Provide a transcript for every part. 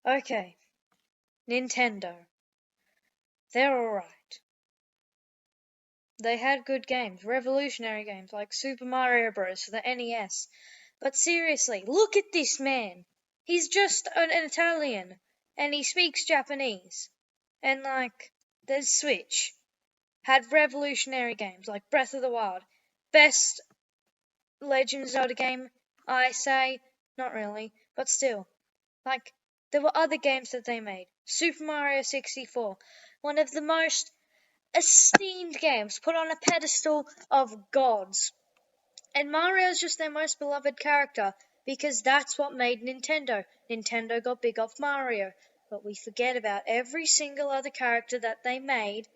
Okay, Nintendo. They're alright. They had good games, revolutionary games like Super Mario Bros. For the NES. But seriously, look at this man. He's just an Italian, and he speaks Japanese. And the Switch had revolutionary games like Breath of the Wild. Best Legend of Zelda game, I say. Not really, but still. There were other games that they made. Super Mario 64, one of the most esteemed games, put on a pedestal of gods. And Mario's just their most beloved character because that's what made Nintendo. Nintendo got big off Mario. But we forget about every single other character that they made,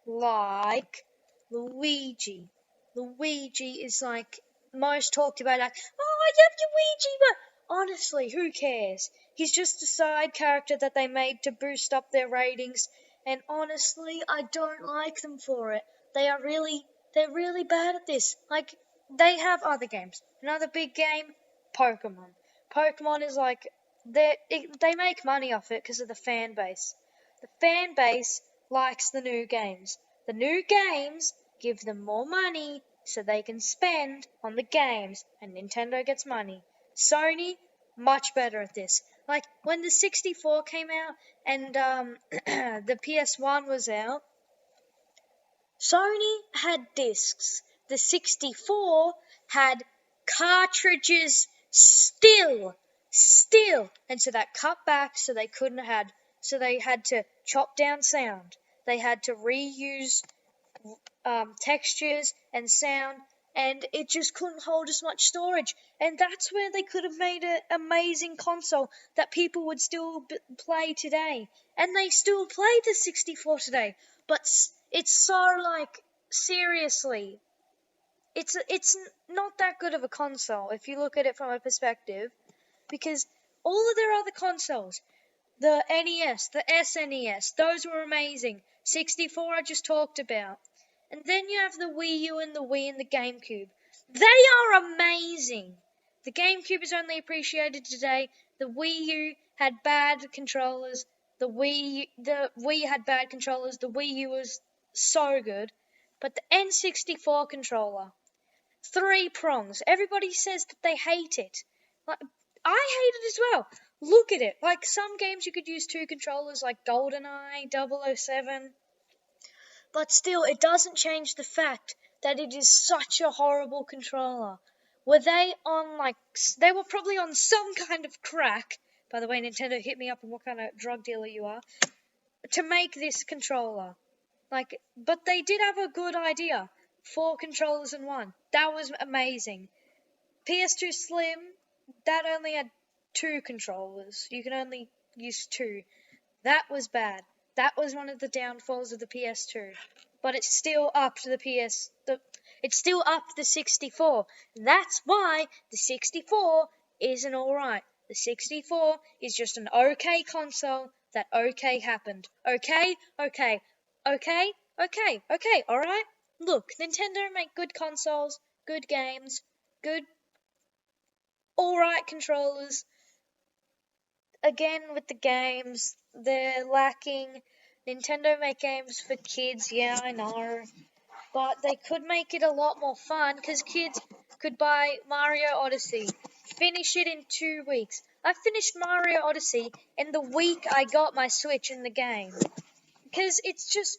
like Luigi. Luigi is most talked about, oh, I love Luigi, but honestly, who cares? He's just a side character that they made to boost up their ratings, and honestly, I don't like them for it. They're really bad at this. They have other games. Another big game, Pokemon. Pokemon is they make money off it because of the fan base. The fan base likes the new games. The new games give them more money so they can spend on the games, and Nintendo gets money. Sony, much better at this. Like when the 64 came out and the PS1 was out, Sony had discs. The 64 had cartridges still. And so that cut back so they had to chop down sound. They had to reuse textures and sound, and it just couldn't hold as much storage. And that's where they could have made an amazing console that people would still play today. And they still play the 64 today. But it's so seriously, it's not that good of a console if you look at it from a perspective, because all of their other consoles, the NES, the SNES, those were amazing. 64 I just talked about. And then you have the Wii U and the Wii and the GameCube. They are amazing. The GameCube is only appreciated today. The Wii U had bad controllers. The Wii had bad controllers. The Wii U was so good. But the N64 controller, 3 prongs. Everybody says that they hate it. I hate it as well. Look at it. Some games you could use 2 controllers, like GoldenEye, 007. But still, it doesn't change the fact that it is such a horrible controller. Were they on, they were probably on some kind of crack. By the way, Nintendo, hit me up on what kind of drug dealer you are. To make this controller. But they did have a good idea. 4 controllers in one. That was amazing. PS2 Slim, that only had 2 controllers. You can only use 2. That was bad. That was one of the downfalls of the PS2. But it's still up to it's still up to the 64. That's why the 64 isn't alright. The 64 is just an okay console that happened. Okay, alright? Look, Nintendo make good consoles, good games, good, alright controllers. Again, with the games, they're lacking. Nintendo make games for kids, yeah, I know. But they could make it a lot more fun, because kids could buy Mario Odyssey, finish it in 2 weeks. I finished Mario Odyssey in the week I got my Switch in the game. Because it's just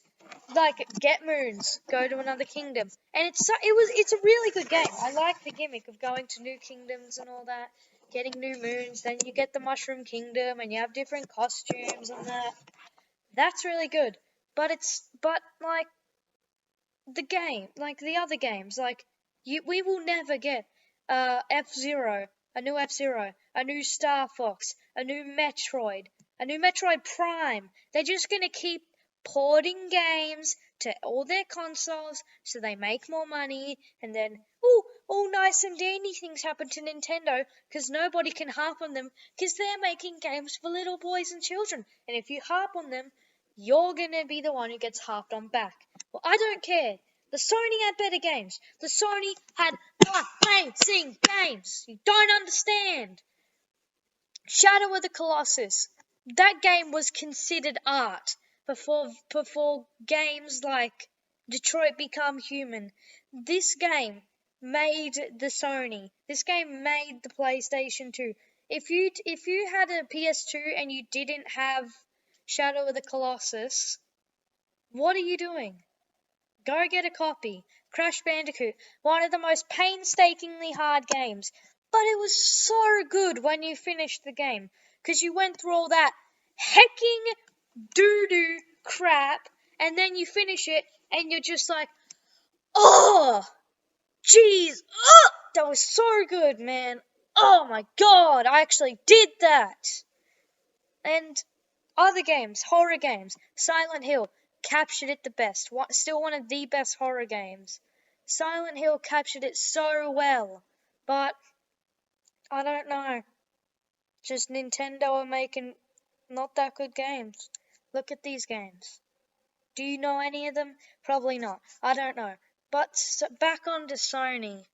get moons, go to another kingdom. And it's a really good game. I like the gimmick of going to new kingdoms and all that, getting new moons, then you get the Mushroom Kingdom and you have different costumes and that. That's really good. But the game, the other games, we will never get F-Zero, a new F-Zero, a new Star Fox, a new Metroid Prime. They're just gonna keep porting games to all their consoles so they make more money, and then all nice and dandy things happen to Nintendo because nobody can harp on them because they're making games for little boys and children, and if you harp on them, you're gonna be the one who gets harped on back. Well, I don't care. The Sony had better games. The Sony had amazing games. You don't understand. Shadow of the Colossus. that game was considered art before games like Detroit Become Human. This game made the Sony. This game made the PlayStation 2. If you had a PS2 and you didn't have Shadow of the Colossus, what are you doing? Go get a copy. Crash Bandicoot, one of the most painstakingly hard games. But it was so good when you finished the game. Because you went through all that hecking doo-doo crap, and then you finish it, and you're just like, oh, jeez, oh, that was so good, man. Oh my god, I actually did that. And other games, horror games, Silent Hill captured it the best. Still one of the best horror games. Silent Hill captured it so well, but I don't know. Just Nintendo are making not that good games. Look at these games. Do you know any of them? Probably not. I don't know. But back on to Sony.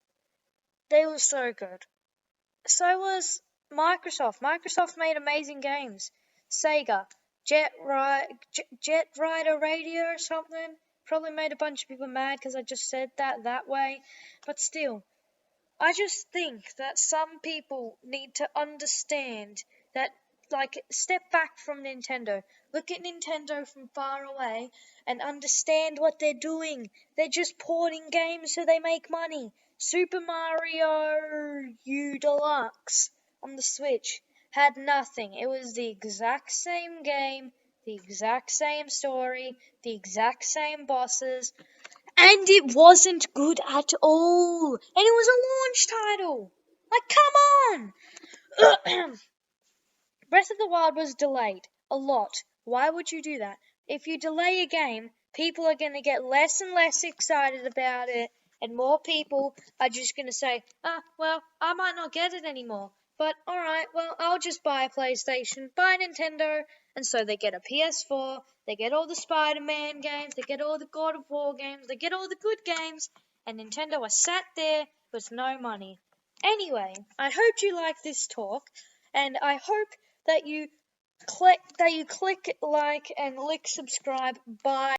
They were so good. So was Microsoft. Microsoft made amazing games. Sega, Jet Rider Radio or something. Probably made a bunch of people mad because I just said that way. But still, I just think that some people need to understand that, like, step back from Nintendo. Look at Nintendo from far away and understand what they're doing. They're just porting games so they make money. Super Mario U Deluxe on the Switch had nothing. It was the exact same game, the exact same story, the exact same bosses, and it wasn't good at all. And it was a launch title. Like, come on! Breath of the Wild was delayed a lot. Why would you do that? If you delay a game, people are going to get less and less excited about it, and more people are just going to say, well, I might not get it anymore. But, alright, well, I'll just buy a PlayStation, buy a Nintendo, and so they get a PS4, they get all the Spider-Man games, they get all the God of War games, they get all the good games, and Nintendo are sat there with no money. Anyway, I hope you like this talk, and I hope that you click like and lick subscribe. Bye.